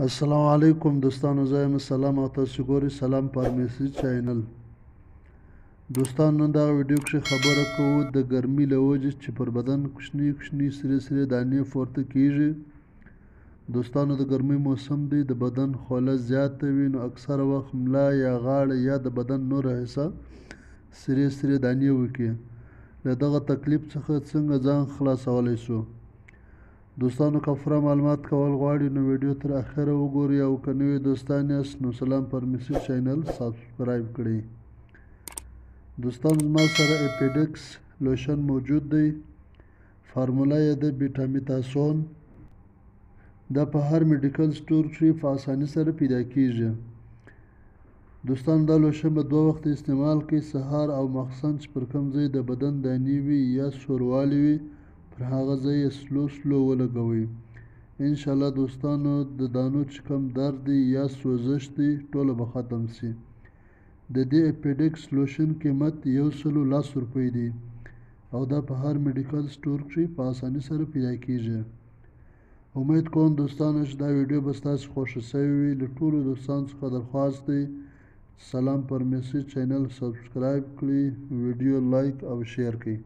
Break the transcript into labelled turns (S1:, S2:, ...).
S1: السلام علیکم دوستانو، زه یم سلام او تاسو ګورئ سلام فارمیسي چینل. دوستانو نن دغه ویډیو کې خبره کوو د ګرمۍ له وجې چې پر بدن کوچني کوچني سرې سرې دانې پورته کیږي. دوستانو د ګرمۍ موسم دی، د بدن خوله زیاته وي نو اکثره وخت ملا یا غاړه یا د بدن نوره حصه سرې سرې دانې وکړي. له دغه تکلیف څخه څنګه ځان خلاصولی شو؟ دوستانو که پوره معلومات کول غواړئ نو ویډیو تر اخره وګورئ، او که نوي دوستان یاست نو سلام فارمیسي چینل سابسکرایب کړئ. دوستانو زما سره اپیډکس لوشن موجود دی، فارموله یې د بیټامیتاسون. دا په هر میډیکل سټور کې په اسانۍ سره پیدا کیږي. دوستانو دا لوشن به 2 وخت استعمال کړئ، سهار او ماخستن، چې پر کوم ځای د بدن دانې وي یا سوروالی وي پر هغه ځای یې سلو سلو ولګوئ. انشاءالله دوستانو د دانو چې کوم درد دی یا سوزش دی ټوله به ختم شي. د دې اپیډکس لوشن قیمت 110 روپۍ دی او دا په هر میډیکل سټور کې په اسانۍ سره پیدا کیږي. امید کوم دوستانو چې دا ویډیو به ستاسو خوښه شوې وي. له ټولو دوستانو څخه درخواست دی سلام فارمیسي چینل سبسکرایب کړئ، ویډیو لایک او شیر کړئ.